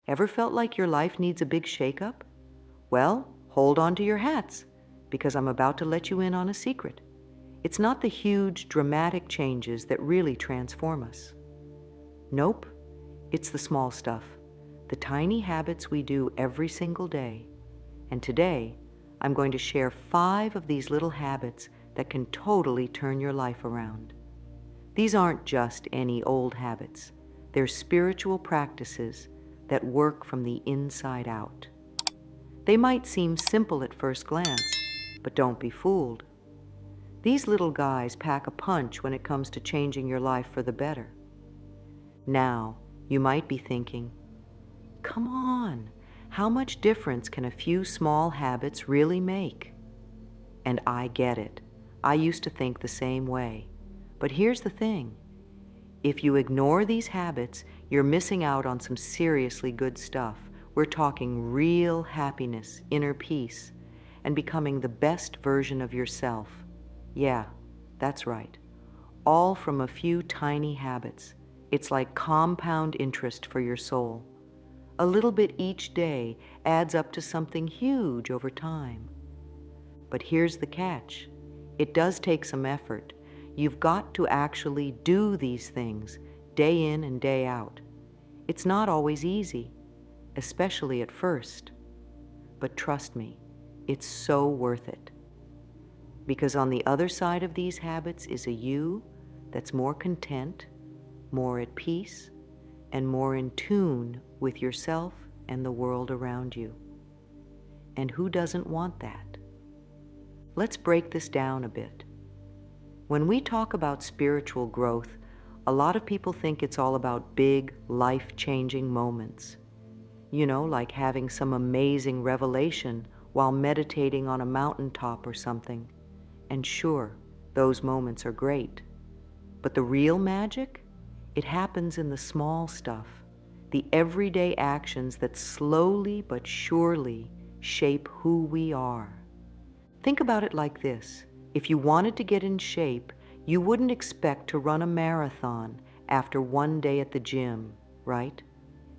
Ever felt like your life needs a big shakeup? Well, hold on to your hats, because I'm about to let you in on a secret. It's not the huge, dramatic changes that really transform us. Nope, it's the small stuff, the tiny habits we do every single day. And today, I'm going to share 5 of these little habits that can totally turn your life around. These aren't just any old habits. They're spiritual practices that work from the inside out. They might seem simple at first glance, but don't be fooled. These little guys pack a punch when it comes to changing your life for the better. Now, you might be thinking, come on, how much difference can a few small habits really make? And I get it. I used to think the same way. But here's the thing. If you ignore these habits, you're missing out on some seriously good stuff. We're talking real happiness, inner peace, and becoming the best version of yourself. Yeah, that's right. All from a few tiny habits. It's like compound interest for your soul. A little bit each day adds up to something huge over time. But here's the catch. It does take some effort. You've got to actually do these things day in and day out. It's not always easy, especially at first. But trust me, it's so worth it. Because on the other side of these habits is a you that's more content, more at peace, and more in tune with yourself and the world around you. And who doesn't want that? Let's break this down a bit. When we talk about spiritual growth, a lot of people think it's all about big, life-changing moments. You know, like having some amazing revelation while meditating on a mountaintop or something. And sure, those moments are great. But the real magic? It happens in the small stuff, the everyday actions that slowly but surely shape who we are. Think about it like this. If you wanted to get in shape, you wouldn't expect to run a marathon after one day at the gym, right?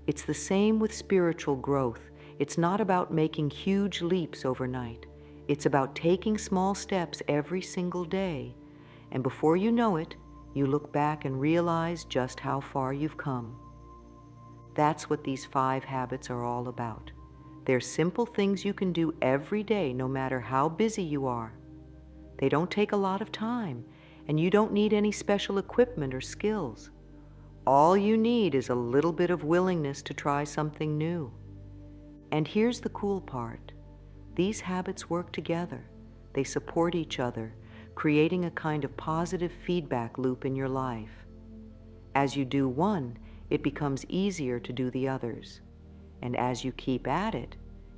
It's the same with spiritual growth. It's not about making huge leaps overnight. It's about taking small steps every single day. And before you know it, you look back and realize just how far you've come. That's what these 5 habits are all about. They're simple things you can do every day, no matter how busy you are. They don't take a lot of time, and you don't need any special equipment or skills. All you need is a little bit of willingness to try something new. And here's the cool part. These habits work together. They support each other, creating a kind of positive feedback loop in your life. As you do one, it becomes easier to do the others. And as you keep at it,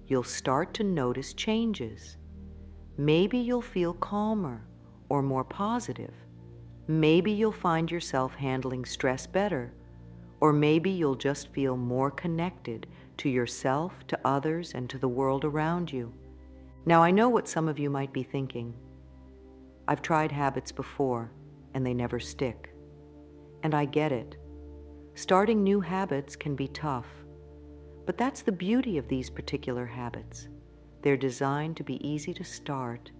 you'll start to notice changes. Maybe you'll feel calmer or more positive. Maybe you'll find yourself handling stress better. Or maybe you'll just feel more connected to yourself, to others, and to the world around you. Now, I know what some of you might be thinking. I've tried habits before, and they never stick. And I get it. Starting new habits can be tough. But that's the beauty of these particular habits. They're designed to be easy to start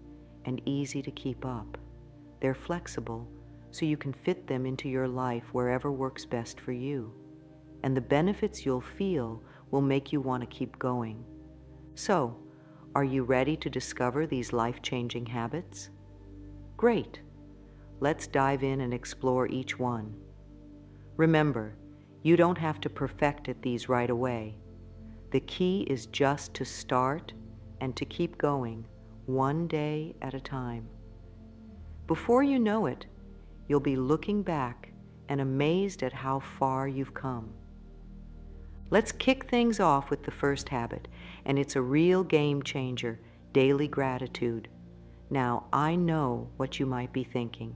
and easy to keep up. They're flexible, so you can fit them into your life wherever works best for you. And the benefits you'll feel will make you want to keep going. So, are you ready to discover these life-changing habits? Great. Let's dive in and explore each one. Remember, you don't have to perfect at these right away. The key is just to start and to keep going, one day at a time. Before you know it, you'll be looking back and amazed at how far you've come. Let's kick things off with the first habit, and it's a real game changer, daily gratitude. Now, I know what you might be thinking.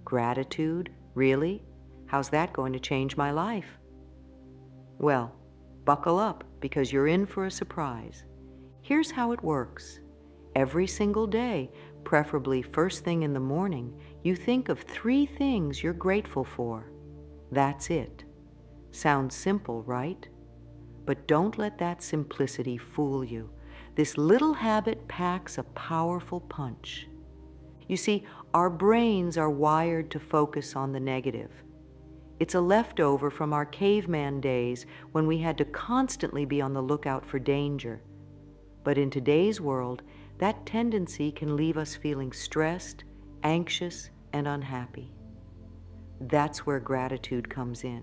Gratitude? Really? How's that going to change my life? Well, buckle up, because you're in for a surprise. Here's how it works. Every single day, preferably first thing in the morning, you think of 3 things you're grateful for. That's it. Sounds simple, right? But don't let that simplicity fool you. This little habit packs a powerful punch. You see, our brains are wired to focus on the negative. It's a leftover from our caveman days when we had to constantly be on the lookout for danger. But in today's world, that tendency can leave us feeling stressed, anxious, and unhappy. That's where gratitude comes in.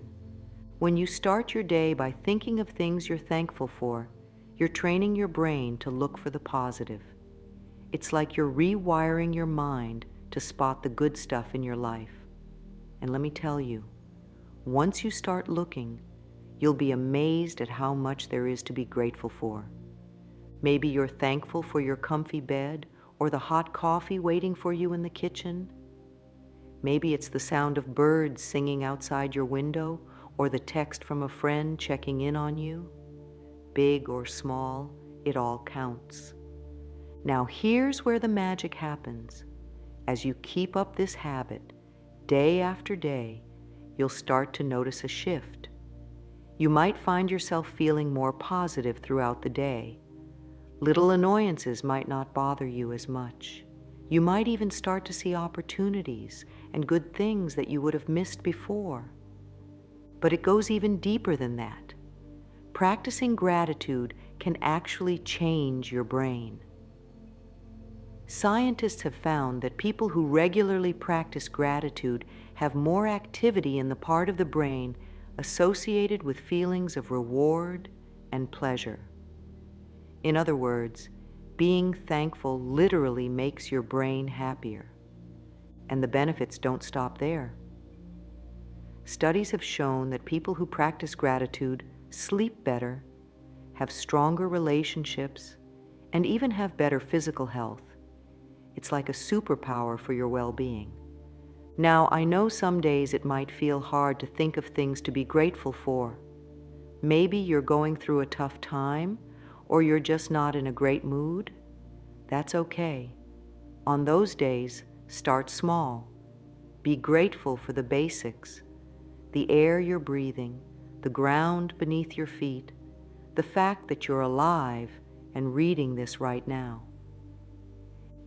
When you start your day by thinking of things you're thankful for, you're training your brain to look for the positive. It's like you're rewiring your mind to spot the good stuff in your life. And let me tell you, once you start looking, you'll be amazed at how much there is to be grateful for. Maybe you're thankful for your comfy bed or the hot coffee waiting for you in the kitchen. Maybe it's the sound of birds singing outside your window or the text from a friend checking in on you. Big or small, it all counts. Now here's where the magic happens. As you keep up this habit, day after day, you'll start to notice a shift. You might find yourself feeling more positive throughout the day. Little annoyances might not bother you as much. You might even start to see opportunities and good things that you would have missed before. But it goes even deeper than that. Practicing gratitude can actually change your brain. Scientists have found that people who regularly practice gratitude have more activity in the part of the brain associated with feelings of reward and pleasure. In other words, being thankful literally makes your brain happier. And the benefits don't stop there. Studies have shown that people who practice gratitude sleep better, have stronger relationships, and even have better physical health. It's like a superpower for your well-being. Now, I know some days it might feel hard to think of things to be grateful for. Maybe you're going through a tough time, or you're just not in a great mood. That's okay. On those days, start small. Be grateful for the basics: the air you're breathing, the ground beneath your feet, the fact that you're alive and reading this right now.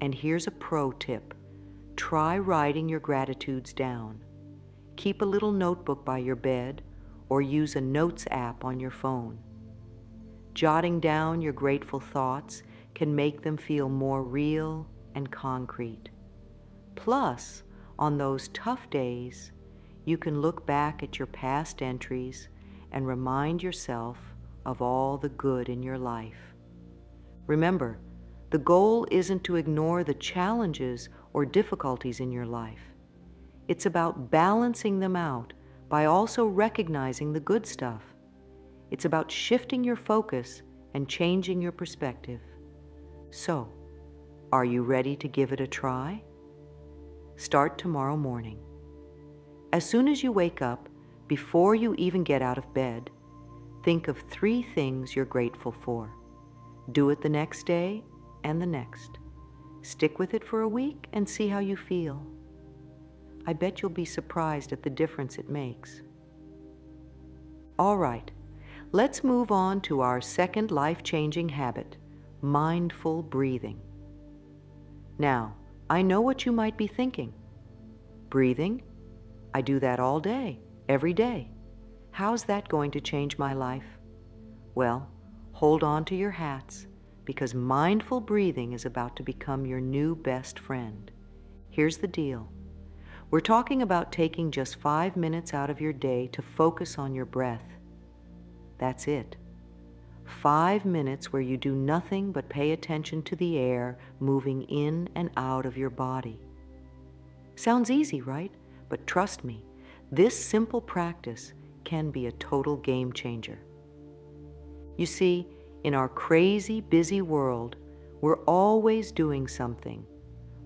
And here's a pro tip. Try writing your gratitudes down. Keep a little notebook by your bed or use a notes app on your phone. Jotting down your grateful thoughts can make them feel more real and concrete. Plus, on those tough days, you can look back at your past entries and remind yourself of all the good in your life. Remember, the goal isn't to ignore the challenges or difficulties in your life. It's about balancing them out by also recognizing the good stuff. It's about shifting your focus and changing your perspective. So, are you ready to give it a try? Start tomorrow morning. As soon as you wake up, before you even get out of bed, think of 3 things you're grateful for. Do it the next day and the next. Stick with it for a week and see how you feel. I bet you'll be surprised at the difference it makes. All right, let's move on to our second life-changing habit, mindful breathing. Now, I know what you might be thinking. Breathing? I do that all day, every day. How's that going to change my life? Well, hold on to your hats, because mindful breathing is about to become your new best friend. Here's the deal. We're talking about taking just 5 minutes out of your day to focus on your breath. That's it. 5 minutes where you do nothing but pay attention to the air moving in and out of your body. Sounds easy, right? But trust me, this simple practice can be a total game changer. You see, in our crazy, busy world, we're always doing something.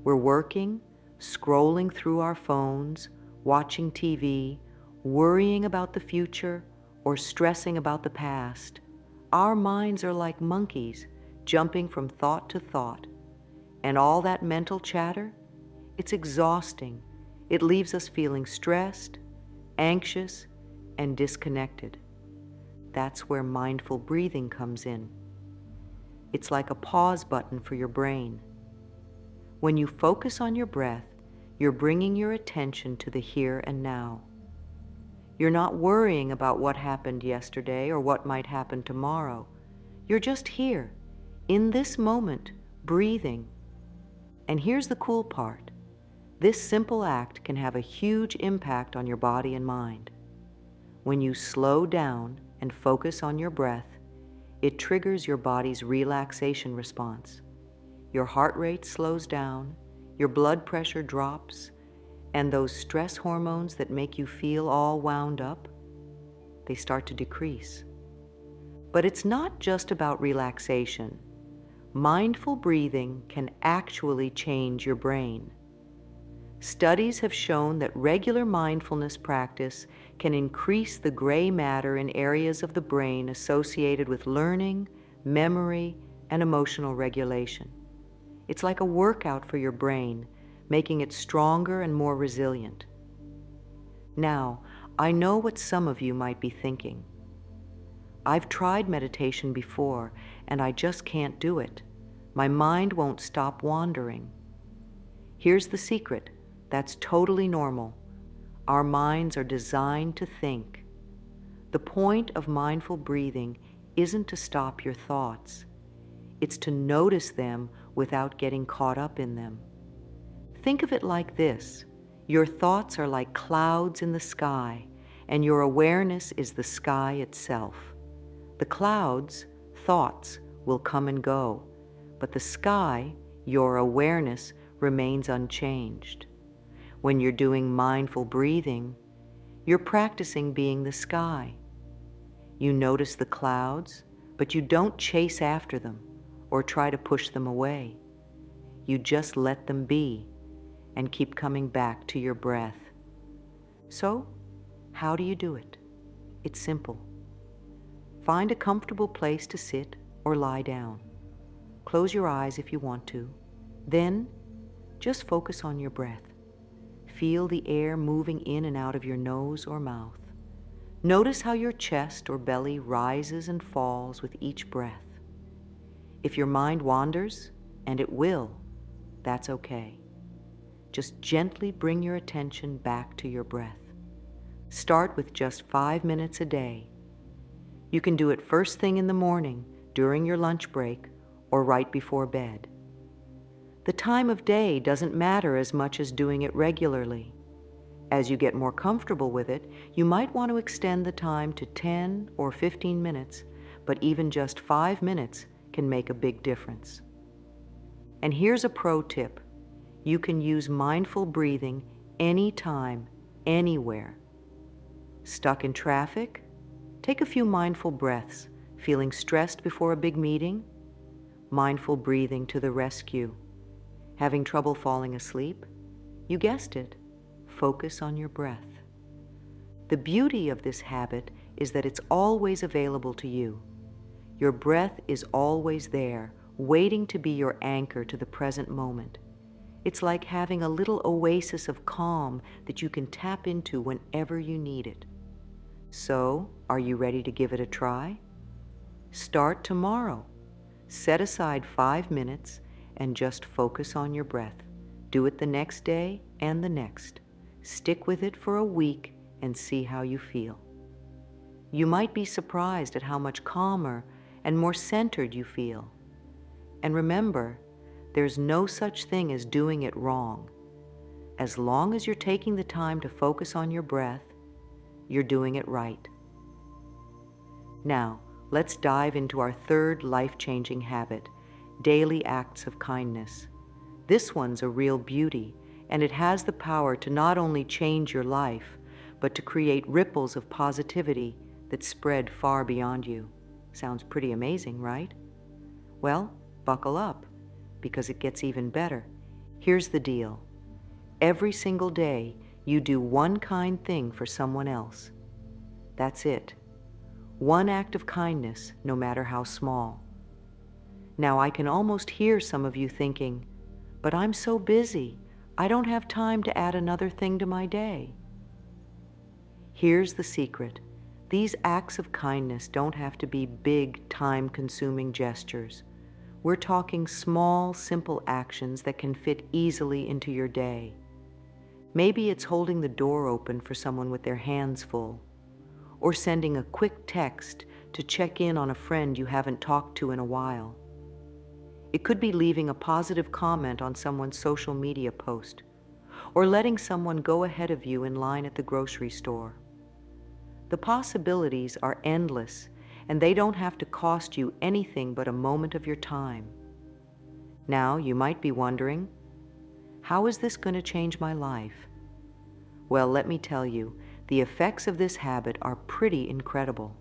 We're working, scrolling through our phones, watching TV, worrying about the future, or stressing about the past. Our minds are like monkeys, jumping from thought to thought. And all that mental chatter, it's exhausting. It leaves us feeling stressed, anxious, and disconnected. That's where mindful breathing comes in. It's like a pause button for your brain. When you focus on your breath, you're bringing your attention to the here and now. You're not worrying about what happened yesterday or what might happen tomorrow. You're just here, in this moment, breathing. And here's the cool part. This simple act can have a huge impact on your body and mind. When you slow down and focus on your breath, it triggers your body's relaxation response. Your heart rate slows down, your blood pressure drops, and those stress hormones that make you feel all wound up, they start to decrease. But it's not just about relaxation. Mindful breathing can actually change your brain. Studies have shown that regular mindfulness practice can increase the gray matter in areas of the brain associated with learning, memory, and emotional regulation. It's like a workout for your brain, making it stronger and more resilient. Now, I know what some of you might be thinking. I've tried meditation before, and I just can't do it. My mind won't stop wandering. Here's the secret. That's totally normal. Our minds are designed to think. The point of mindful breathing isn't to stop your thoughts. It's to notice them without getting caught up in them. Think of it like this. Your thoughts are like clouds in the sky, and your awareness is the sky itself. The clouds, thoughts, will come and go, but the sky, your awareness, remains unchanged. When you're doing mindful breathing, you're practicing being the sky. You notice the clouds, but you don't chase after them or try to push them away. You just let them be and keep coming back to your breath. So, how do you do it? It's simple. Find a comfortable place to sit or lie down. Close your eyes if you want to. Then, just focus on your breath. Feel the air moving in and out of your nose or mouth. Notice how your chest or belly rises and falls with each breath. If your mind wanders, and it will, that's okay. Just gently bring your attention back to your breath. Start with just 5 minutes a day. You can do it first thing in the morning, during your lunch break, or right before bed. The time of day doesn't matter as much as doing it regularly. As you get more comfortable with it, you might want to extend the time to 10 or 15 minutes, but even just 5 minutes can make a big difference. And here's a pro tip. You can use mindful breathing anytime, anywhere. Stuck in traffic? Take a few mindful breaths. Feeling stressed before a big meeting? Mindful breathing to the rescue. Having trouble falling asleep? You guessed it. Focus on your breath. The beauty of this habit is that it's always available to you. Your breath is always there, waiting to be your anchor to the present moment. It's like having a little oasis of calm that you can tap into whenever you need it. So, are you ready to give it a try? Start tomorrow. Set aside 5 minutes and just focus on your breath. Do it the next day and the next. Stick with it for a week and see how you feel. You might be surprised at how much calmer and more centered you feel. And remember, there's no such thing as doing it wrong. As long as you're taking the time to focus on your breath, you're doing it right. Now, let's dive into our third life-changing habit, daily acts of kindness. This one's a real beauty, and it has the power to not only change your life, but to create ripples of positivity that spread far beyond you. Sounds pretty amazing, right? Well, buckle up, because it gets even better. Here's the deal. Every single day, you do one kind thing for someone else. That's it. One act of kindness, no matter how small. Now, I can almost hear some of you thinking, but I'm so busy, I don't have time to add another thing to my day. Here's the secret. These acts of kindness don't have to be big, time-consuming gestures. We're talking small, simple actions that can fit easily into your day. Maybe it's holding the door open for someone with their hands full, or sending a quick text to check in on a friend you haven't talked to in a while. It could be leaving a positive comment on someone's social media post, or letting someone go ahead of you in line at the grocery store. The possibilities are endless, and they don't have to cost you anything but a moment of your time. Now, you might be wondering, how is this going to change my life? Well, let me tell you, the effects of this habit are pretty incredible.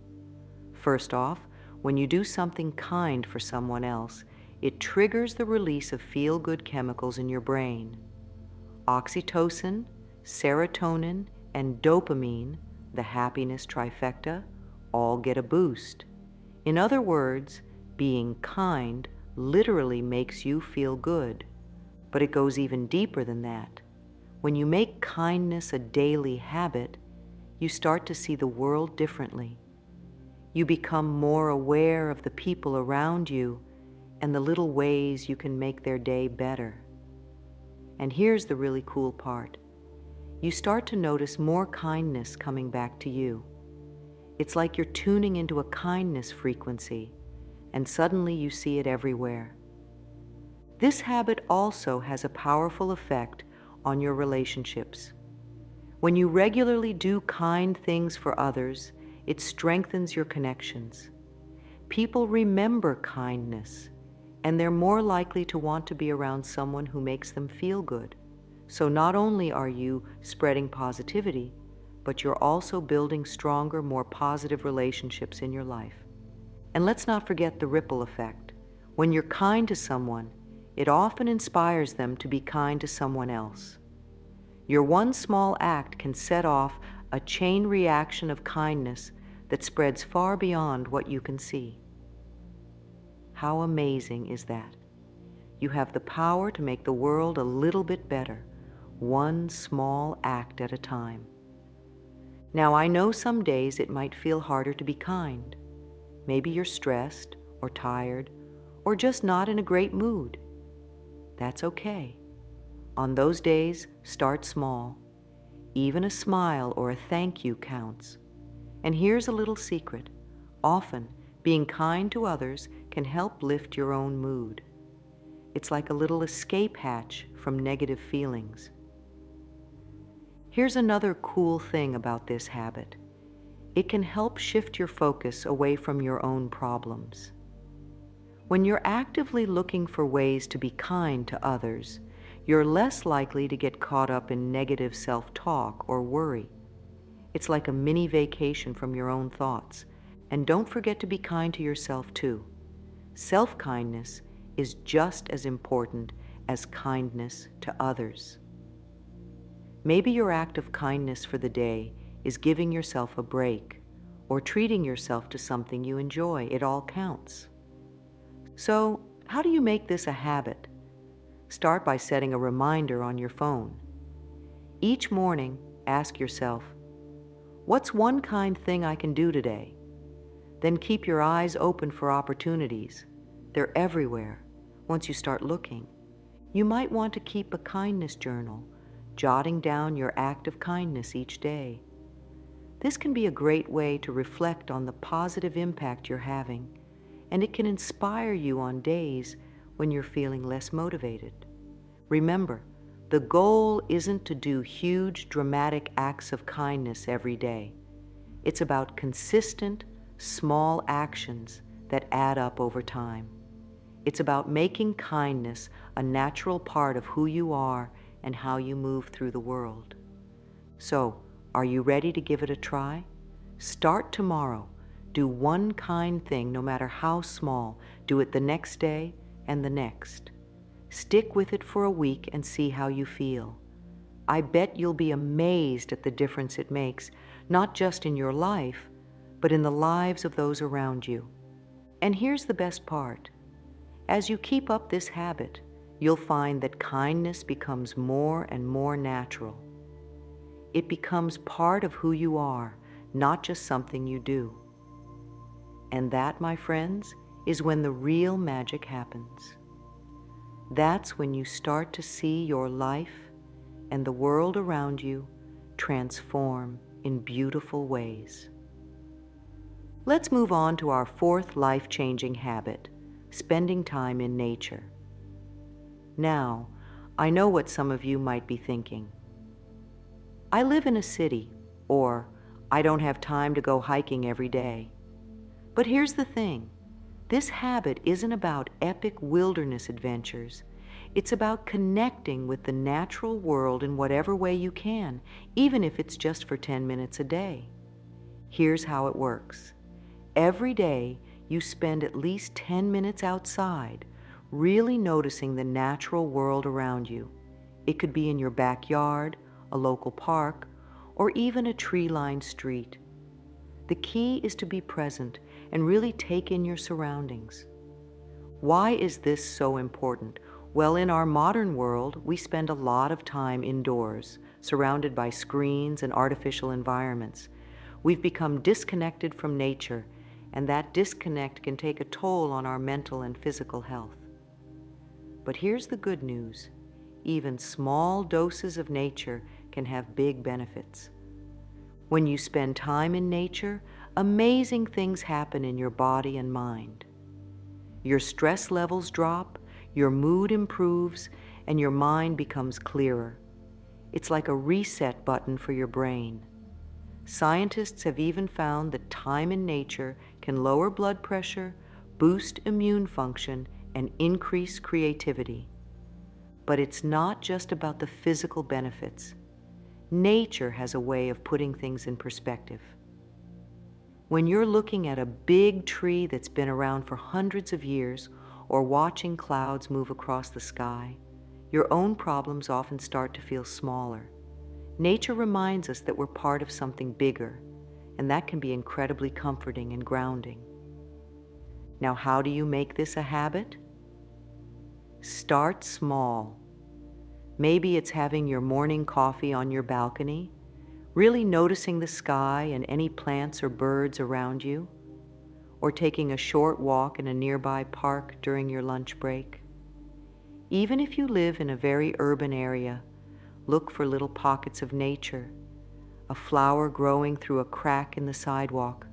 First off, when you do something kind for someone else, it triggers the release of feel-good chemicals in your brain. Oxytocin, serotonin, and dopamine, the happiness trifecta, all get a boost. In other words, being kind literally makes you feel good. But it goes even deeper than that. When you make kindness a daily habit, you start to see the world differently. You become more aware of the people around you and the little ways you can make their day better. And here's the really cool part. You start to notice more kindness coming back to you. It's like you're tuning into a kindness frequency, and suddenly you see it everywhere. This habit also has a powerful effect on your relationships. When you regularly do kind things for others, it strengthens your connections. People remember kindness, and they're more likely to want to be around someone who makes them feel good. So not only are you spreading positivity, but you're also building stronger, more positive relationships in your life. And let's not forget the ripple effect. When you're kind to someone, it often inspires them to be kind to someone else. Your one small act can set off a chain reaction of kindness that spreads far beyond what you can see. How amazing is that? You have the power to make the world a little bit better, one small act at a time. Now, I know some days it might feel harder to be kind. Maybe you're stressed or tired or just not in a great mood. That's okay. On those days, start small. Even a smile or a thank you counts. And here's a little secret. Often, being kind to others can help lift your own mood. It's like a little escape hatch from negative feelings. Here's another cool thing about this habit. It can help shift your focus away from your own problems. When you're actively looking for ways to be kind to others, you're less likely to get caught up in negative self-talk or worry. It's like a mini vacation from your own thoughts. And don't forget to be kind to yourself too. Self-kindness is just as important as kindness to others. Maybe your act of kindness for the day is giving yourself a break or treating yourself to something you enjoy. It all counts. So, how do you make this a habit? Start by setting a reminder on your phone. Each morning, ask yourself, what's one kind thing I can do today? Then keep your eyes open for opportunities. They're everywhere once you start looking. You might want to keep a kindness journal, jotting down your act of kindness each day. This can be a great way to reflect on the positive impact you're having, and it can inspire you on days when you're feeling less motivated. Remember, the goal isn't to do huge, dramatic acts of kindness every day. It's about consistent, small actions that add up over time. It's about making kindness a natural part of who you are and how you move through the world. So, are you ready to give it a try? Start tomorrow. Do one kind thing, no matter how small. Do it the next day and the next. Stick with it for a week and see how you feel. I bet you'll be amazed at the difference it makes, not just in your life, but in the lives of those around you. And here's the best part. As you keep up this habit, you'll find that kindness becomes more and more natural. It becomes part of who you are, not just something you do. And that, my friends, is when the real magic happens. That's when you start to see your life and the world around you transform in beautiful ways. Let's move on to our fourth life-changing habit, spending time in nature. Now, I know what some of you might be thinking. I live in a city, or I don't have time to go hiking every day. But here's the thing. This habit isn't about epic wilderness adventures. It's about connecting with the natural world in whatever way you can, even if it's just for 10 minutes a day. Here's how it works. Every day, you spend at least 10 minutes outside, really noticing the natural world around you. It could be in your backyard, a local park, or even a tree-lined street. The key is to be present and really take in your surroundings. Why is this so important? Well, in our modern world, we spend a lot of time indoors, surrounded by screens and artificial environments. We've become disconnected from nature, and that disconnect can take a toll on our mental and physical health. But here's the good news. Even small doses of nature can have big benefits. When you spend time in nature, amazing things happen in your body and mind. Your stress levels drop, your mood improves, and your mind becomes clearer. It's like a reset button for your brain. Scientists have even found that time in nature can lower blood pressure, boost immune function, and increase creativity. But it's not just about the physical benefits. Nature has a way of putting things in perspective. When you're looking at a big tree that's been around for hundreds of years, or watching clouds move across the sky, your own problems often start to feel smaller. Nature reminds us that we're part of something bigger, and that can be incredibly comforting and grounding. Now, how do you make this a habit? Start small. Maybe it's having your morning coffee on your balcony, really noticing the sky and any plants or birds around you, or taking a short walk in a nearby park during your lunch break. Even if you live in a very urban area, look for little pockets of nature, a flower growing through a crack in the sidewalk,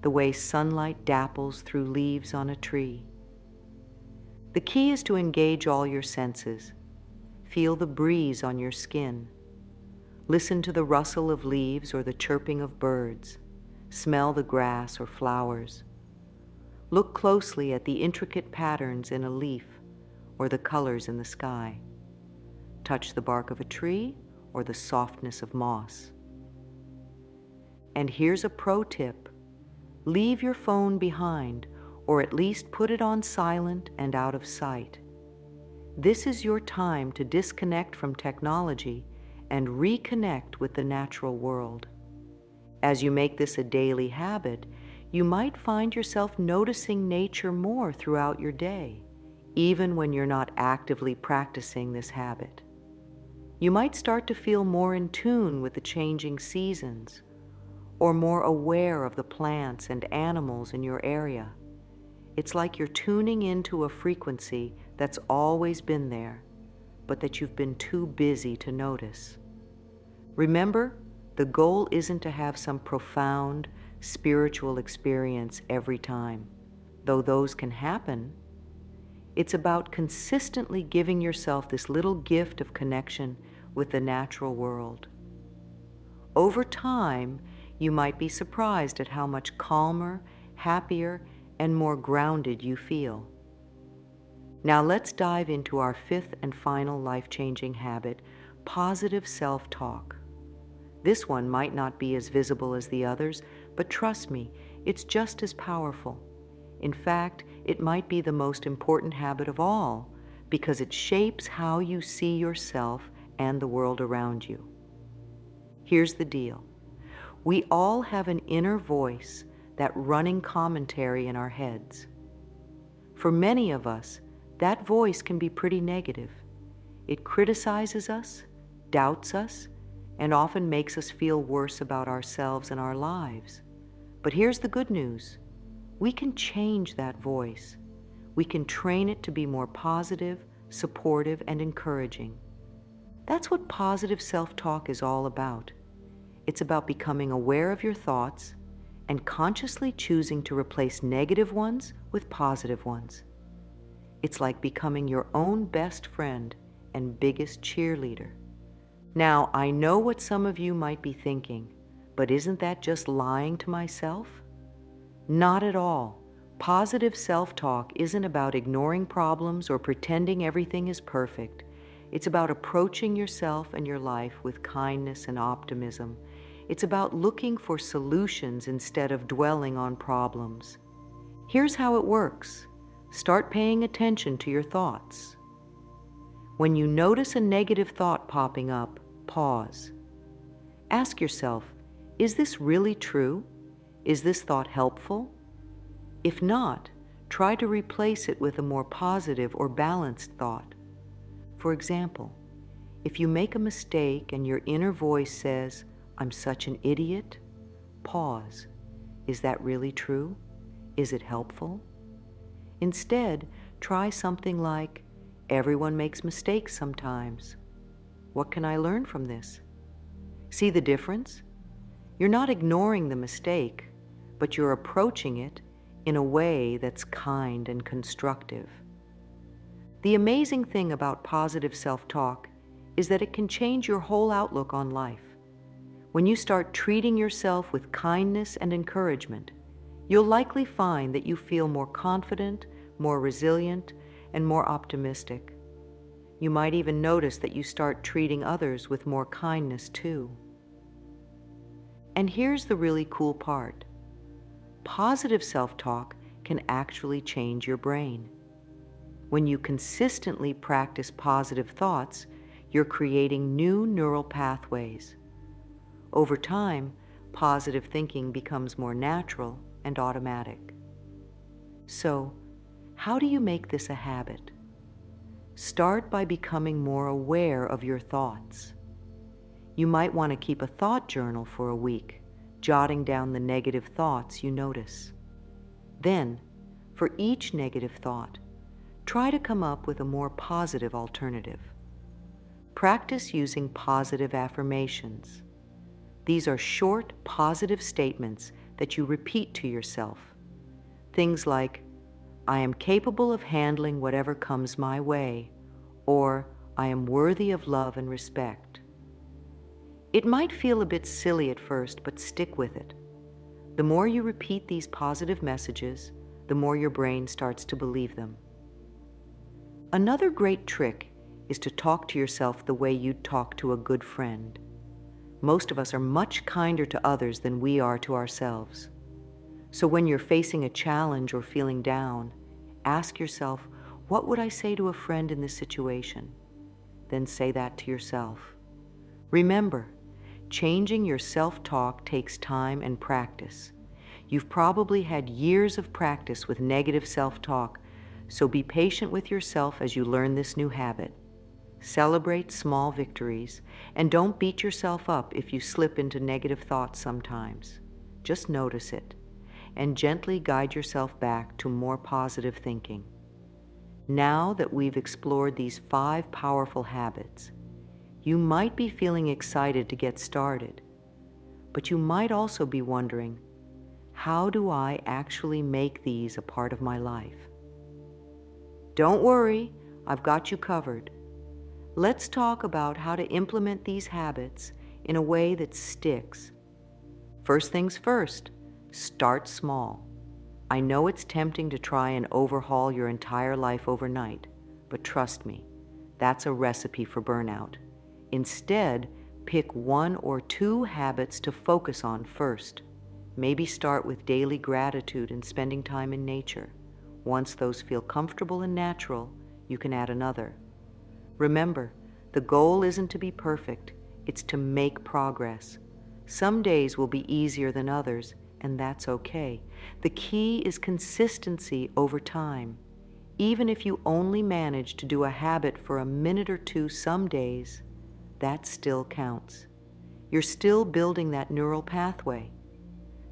the way sunlight dapples through leaves on a tree. The key is to engage all your senses. Feel the breeze on your skin. Listen to the rustle of leaves or the chirping of birds. Smell the grass or flowers. Look closely at the intricate patterns in a leaf or the colors in the sky. Touch the bark of a tree or the softness of moss. And here's a pro tip. Leave your phone behind, or at least put it on silent and out of sight. This is your time to disconnect from technology and reconnect with the natural world. As you make this a daily habit, you might find yourself noticing nature more throughout your day, even when you're not actively practicing this habit. You might start to feel more in tune with the changing seasons, or more aware of the plants and animals in your area. It's like you're tuning into a frequency that's always been there, but that you've been too busy to notice. Remember, the goal isn't to have some profound spiritual experience every time, though those can happen. It's about consistently giving yourself this little gift of connection with the natural world. Over time, you might be surprised at how much calmer, happier, and more grounded you feel. Now let's dive into our fifth and final life-changing habit, positive self-talk. This one might not be as visible as the others, but trust me, it's just as powerful. In fact, it might be the most important habit of all, because it shapes how you see yourself and the world around you. Here's the deal. We all have an inner voice, that running commentary in our heads. For many of us, that voice can be pretty negative. It criticizes us, doubts us, and often makes us feel worse about ourselves and our lives. But here's the good news. We can change that voice. We can train it to be more positive, supportive, and encouraging. That's what positive self-talk is all about. It's about becoming aware of your thoughts and consciously choosing to replace negative ones with positive ones. It's like becoming your own best friend and biggest cheerleader. Now, I know what some of you might be thinking, but isn't that just lying to myself? Not at all. Positive self-talk isn't about ignoring problems or pretending everything is perfect. It's about approaching yourself and your life with kindness and optimism. It's about looking for solutions instead of dwelling on problems. Here's how it works. Start paying attention to your thoughts. When you notice a negative thought popping up, pause. Ask yourself, is this really true? Is this thought helpful? If not, try to replace it with a more positive or balanced thought. For example, if you make a mistake and your inner voice says, "I'm such an idiot," pause. Is that really true? Is it helpful? Instead, try something like, "Everyone makes mistakes sometimes. What can I learn from this?" See the difference? You're not ignoring the mistake, but you're approaching it in a way that's kind and constructive. The amazing thing about positive self-talk is that it can change your whole outlook on life. When you start treating yourself with kindness and encouragement, you'll likely find that you feel more confident, more resilient, and more optimistic. You might even notice that you start treating others with more kindness too. And here's the really cool part. Positive self-talk can actually change your brain. When you consistently practice positive thoughts, you're creating new neural pathways. Over time, positive thinking becomes more natural and automatic. So, how do you make this a habit? Start by becoming more aware of your thoughts. You might want to keep a thought journal for a week, jotting down the negative thoughts you notice. Then, for each negative thought, try to come up with a more positive alternative. Practice using positive affirmations. These are short, positive statements that you repeat to yourself. Things like, "I am capable of handling whatever comes my way," or "I am worthy of love and respect." It might feel a bit silly at first, but stick with it. The more you repeat these positive messages, the more your brain starts to believe them. Another great trick is to talk to yourself the way you'd talk to a good friend. Most of us are much kinder to others than we are to ourselves. So when you're facing a challenge or feeling down, ask yourself, what would I say to a friend in this situation? Then say that to yourself. Remember, changing your self-talk takes time and practice. You've probably had years of practice with negative self-talk, so be patient with yourself as you learn this new habit. Celebrate small victories, and don't beat yourself up if you slip into negative thoughts sometimes. Just notice it, and gently guide yourself back to more positive thinking. Now that we've explored these 5 powerful habits, you might be feeling excited to get started, but you might also be wondering, how do I actually make these a part of my life? Don't worry, I've got you covered. Let's talk about how to implement these habits in a way that sticks. First things first, start small. I know it's tempting to try and overhaul your entire life overnight, but trust me, that's a recipe for burnout. Instead, pick 1 or 2 habits to focus on first. Maybe start with daily gratitude and spending time in nature. Once those feel comfortable and natural, you can add another. Remember, the goal isn't to be perfect, it's to make progress. Some days will be easier than others, and that's okay. The key is consistency over time. Even if you only manage to do a habit for a minute or 2 some days, that still counts. You're still building that neural pathway,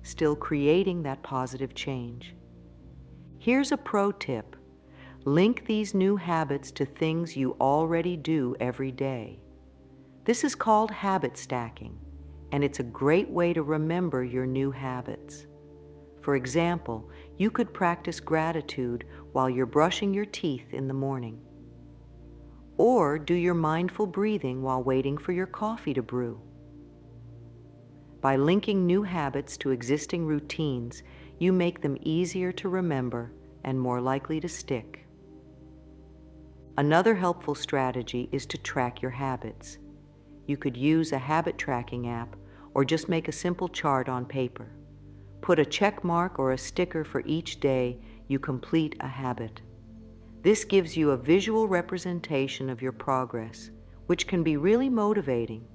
still creating that positive change. Here's a pro tip. Link these new habits to things you already do every day. This is called habit stacking, and it's a great way to remember your new habits. For example, you could practice gratitude while you're brushing your teeth in the morning. Or do your mindful breathing while waiting for your coffee to brew. By linking new habits to existing routines, you make them easier to remember and more likely to stick. Another helpful strategy is to track your habits. You could use a habit tracking app or just make a simple chart on paper. Put a check mark or a sticker for each day you complete a habit. This gives you a visual representation of your progress, which can be really motivating.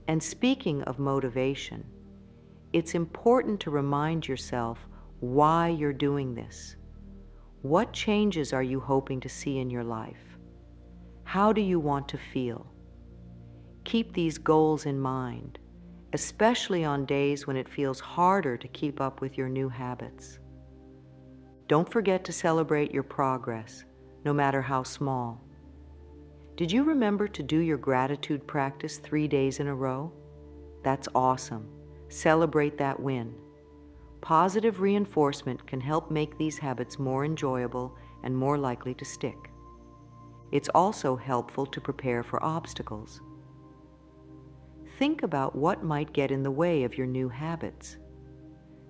And speaking of motivation, it's important to remind yourself why you're doing this. What changes are you hoping to see in your life? How do you want to feel? Keep these goals in mind, especially on days when it feels harder to keep up with your new habits. Don't forget to celebrate your progress, no matter how small. Did you remember to do your gratitude practice 3 days in a row? That's awesome. Celebrate that win. Positive reinforcement can help make these habits more enjoyable and more likely to stick. It's also helpful to prepare for obstacles. Think about what might get in the way of your new habits.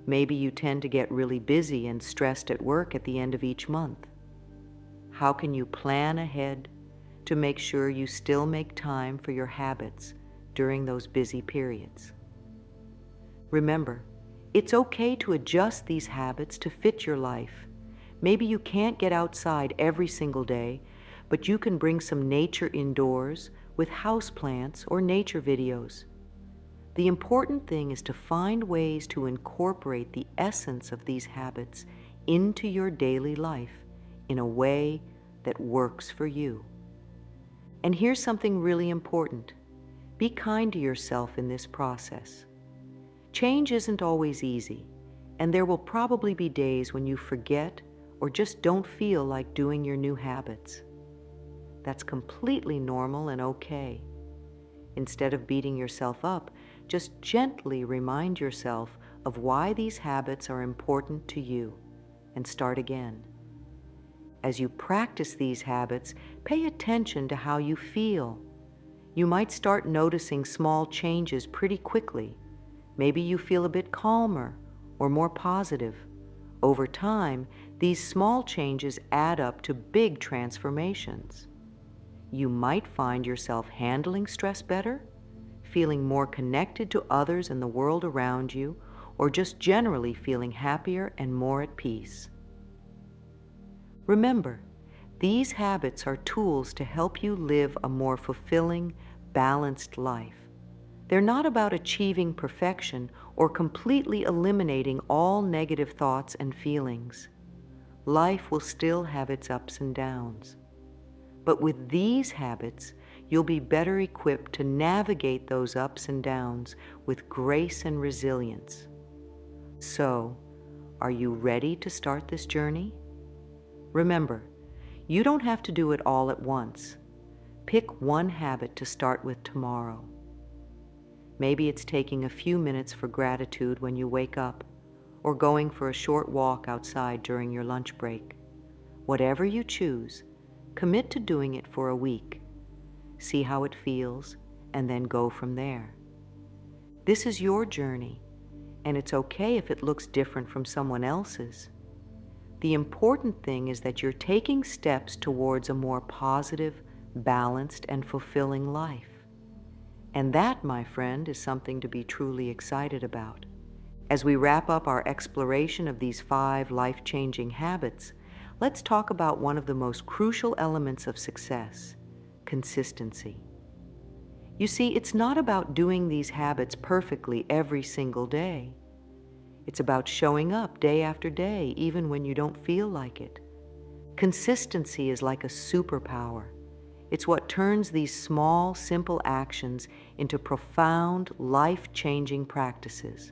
Maybe you tend to get really busy and stressed at work at the end of each month. How can you plan ahead to make sure you still make time for your habits during those busy periods? Remember, it's okay to adjust these habits to fit your life. Maybe you can't get outside every single day, but you can bring some nature indoors with houseplants or nature videos. The important thing is to find ways to incorporate the essence of these habits into your daily life in a way that works for you. And here's something really important. Be kind to yourself in this process. Change isn't always easy, and there will probably be days when you forget or just don't feel like doing your new habits. That's completely normal and okay. Instead of beating yourself up, just gently remind yourself of why these habits are important to you and start again. As you practice these habits, pay attention to how you feel. You might start noticing small changes pretty quickly. Maybe you feel a bit calmer or more positive. Over time, these small changes add up to big transformations. You might find yourself handling stress better, feeling more connected to others and the world around you, or just generally feeling happier and more at peace. Remember, these habits are tools to help you live a more fulfilling, balanced life. They're not about achieving perfection or completely eliminating all negative thoughts and feelings. Life will still have its ups and downs. But with these habits, you'll be better equipped to navigate those ups and downs with grace and resilience. So, are you ready to start this journey? Remember, you don't have to do it all at once. Pick one habit to start with tomorrow. Maybe it's taking a few minutes for gratitude when you wake up, or going for a short walk outside during your lunch break. Whatever you choose, commit to doing it for a week. See how it feels, and then go from there. This is your journey, and it's okay if it looks different from someone else's. The important thing is that you're taking steps towards a more positive, balanced, and fulfilling life. And that, my friend, is something to be truly excited about. As we wrap up our exploration of these 5 life-changing habits, let's talk about one of the most crucial elements of success: consistency. You see, it's not about doing these habits perfectly every single day. It's about showing up day after day, even when you don't feel like it. Consistency is like a superpower. It's what turns these small, simple actions into profound, life-changing practices.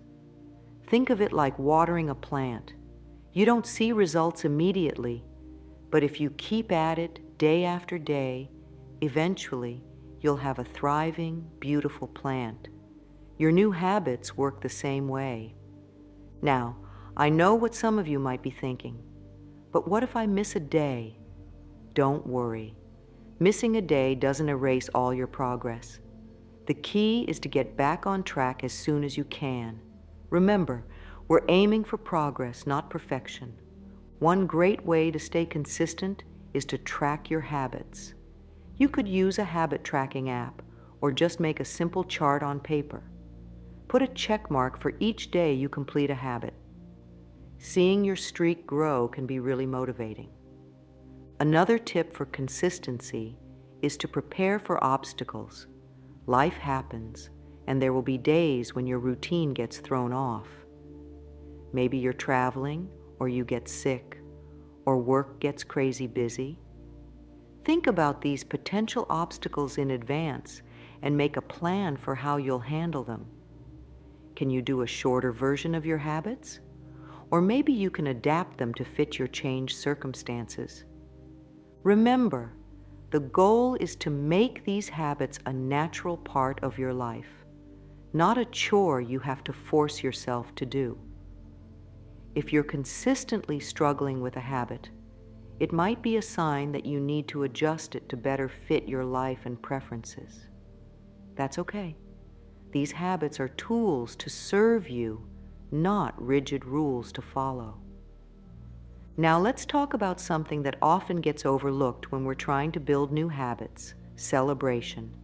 Think of it like watering a plant. You don't see results immediately, but if you keep at it day after day, eventually you'll have a thriving, beautiful plant. Your new habits work the same way. Now, I know what some of you might be thinking, but what if I miss a day? Don't worry. Missing a day doesn't erase all your progress. The key is to get back on track as soon as you can. Remember, we're aiming for progress, not perfection. One great way to stay consistent is to track your habits. You could use a habit tracking app or just make a simple chart on paper. Put a check mark for each day you complete a habit. Seeing your streak grow can be really motivating. Another tip for consistency is to prepare for obstacles. Life happens, and there will be days when your routine gets thrown off. Maybe you're traveling, or you get sick, or work gets crazy busy. Think about these potential obstacles in advance and make a plan for how you'll handle them. Can you do a shorter version of your habits? Or maybe you can adapt them to fit your changed circumstances. Remember, the goal is to make these habits a natural part of your life, not a chore you have to force yourself to do. If you're consistently struggling with a habit, it might be a sign that you need to adjust it to better fit your life and preferences. That's okay. These habits are tools to serve you, not rigid rules to follow. Now let's talk about something that often gets overlooked when we're trying to build new habits: celebration.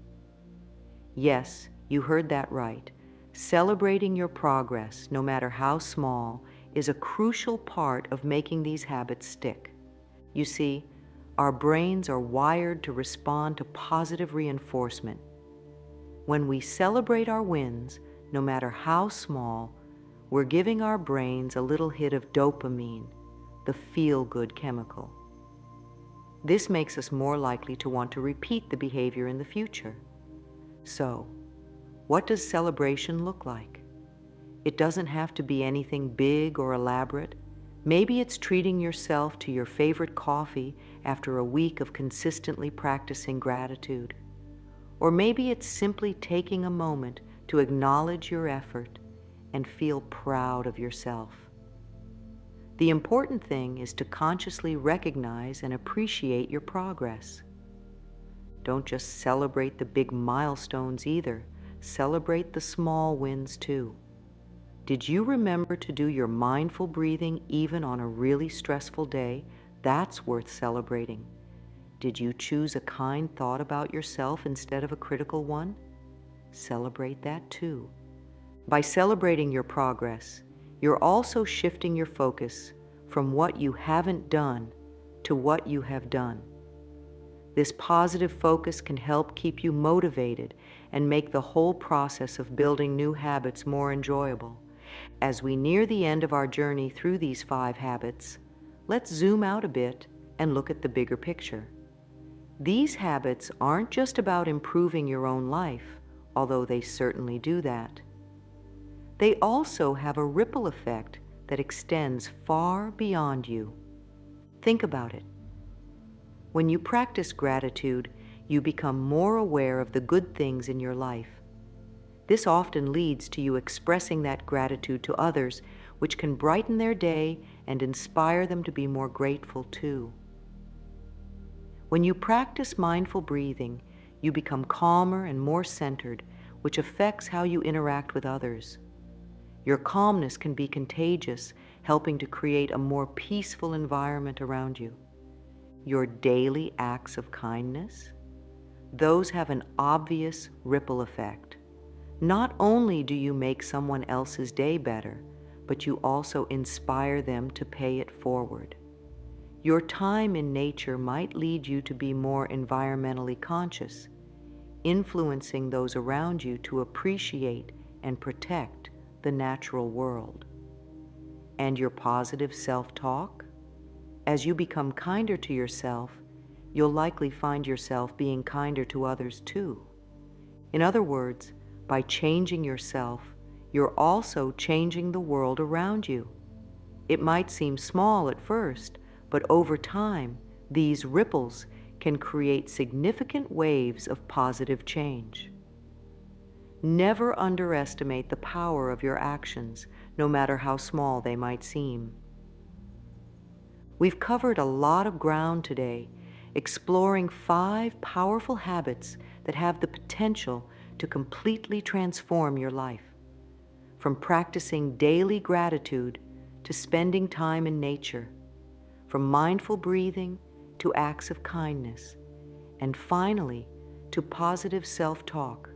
Yes, you heard that right. Celebrating your progress, no matter how small, is a crucial part of making these habits stick. You see, our brains are wired to respond to positive reinforcement. When we celebrate our wins, no matter how small, we're giving our brains a little hit of dopamine, the feel-good chemical. This makes us more likely to want to repeat the behavior in the future. So, what does celebration look like? It doesn't have to be anything big or elaborate. Maybe it's treating yourself to your favorite coffee after a week of consistently practicing gratitude. Or maybe it's simply taking a moment to acknowledge your effort and feel proud of yourself. The important thing is to consciously recognize and appreciate your progress. Don't just celebrate the big milestones either. Celebrate the small wins too. Did you remember to do your mindful breathing even on a really stressful day? That's worth celebrating. Did you choose a kind thought about yourself instead of a critical one? Celebrate that too. By celebrating your progress, you're also shifting your focus from what you haven't done to what you have done. This positive focus can help keep you motivated and make the whole process of building new habits more enjoyable. As we near the end of our journey through these 5 habits, let's zoom out a bit and look at the bigger picture. These habits aren't just about improving your own life, although they certainly do that. They also have a ripple effect that extends far beyond you. Think about it. When you practice gratitude, you become more aware of the good things in your life. This often leads to you expressing that gratitude to others, which can brighten their day and inspire them to be more grateful too. When you practice mindful breathing, you become calmer and more centered, which affects how you interact with others. Your calmness can be contagious, helping to create a more peaceful environment around you. Your daily acts of kindness, those have an obvious ripple effect. Not only do you make someone else's day better, but you also inspire them to pay it forward. Your time in nature might lead you to be more environmentally conscious, influencing those around you to appreciate and protect the natural world. And your positive self-talk? As you become kinder to yourself, you'll likely find yourself being kinder to others too. In other words, by changing yourself, you're also changing the world around you. It might seem small at first, but over time, these ripples can create significant waves of positive change. Never underestimate the power of your actions, no matter how small they might seem. We've covered a lot of ground today, exploring 5 powerful habits that have the potential to completely transform your life. From practicing daily gratitude to spending time in nature, from mindful breathing to acts of kindness, and finally to positive self-talk.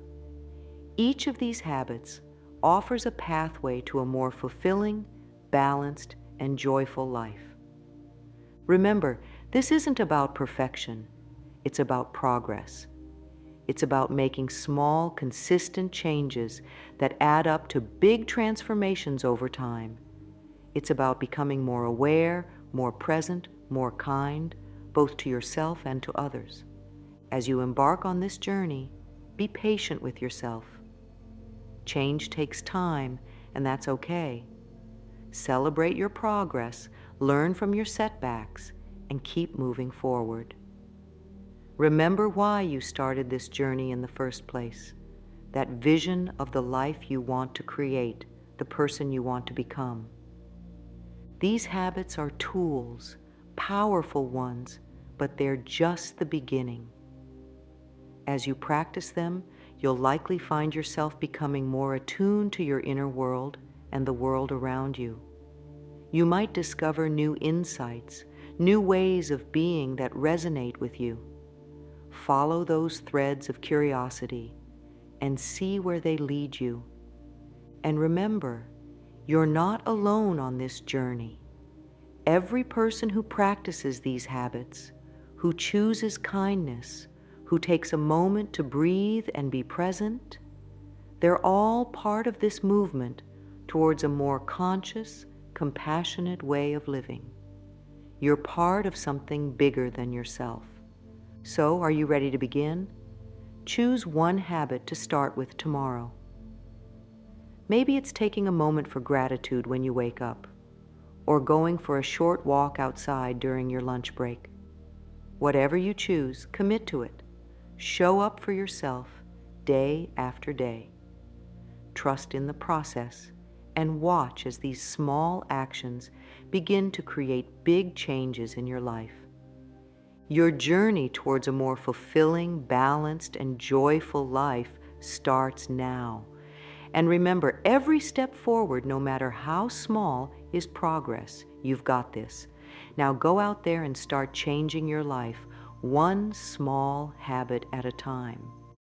Each of these habits offers a pathway to a more fulfilling, balanced, and joyful life. Remember, this isn't about perfection. It's about progress. It's about making small, consistent changes that add up to big transformations over time. It's about becoming more aware, more present, more kind, both to yourself and to others. As you embark on this journey, be patient with yourself. Change takes time, and that's okay. Celebrate your progress, learn from your setbacks, and keep moving forward. Remember why you started this journey in the first place, that vision of the life you want to create, the person you want to become. These habits are tools, powerful ones, but they're just the beginning. As you practice them, you'll likely find yourself becoming more attuned to your inner world and the world around you. You might discover new insights, new ways of being that resonate with you. Follow those threads of curiosity and see where they lead you. And remember, you're not alone on this journey. Every person who practices these habits, who chooses kindness, who takes a moment to breathe and be present, they're all part of this movement towards a more conscious, compassionate way of living. You're part of something bigger than yourself. So, are you ready to begin? Choose one habit to start with tomorrow. Maybe it's taking a moment for gratitude when you wake up, or going for a short walk outside during your lunch break. Whatever you choose, commit to it. Show up for yourself day after day. Trust in the process and watch as these small actions begin to create big changes in your life. Your journey towards a more fulfilling, balanced, and joyful life starts now. And remember, every step forward, no matter how small, is progress. You've got this. Now go out there and start changing your life, one small habit at a time.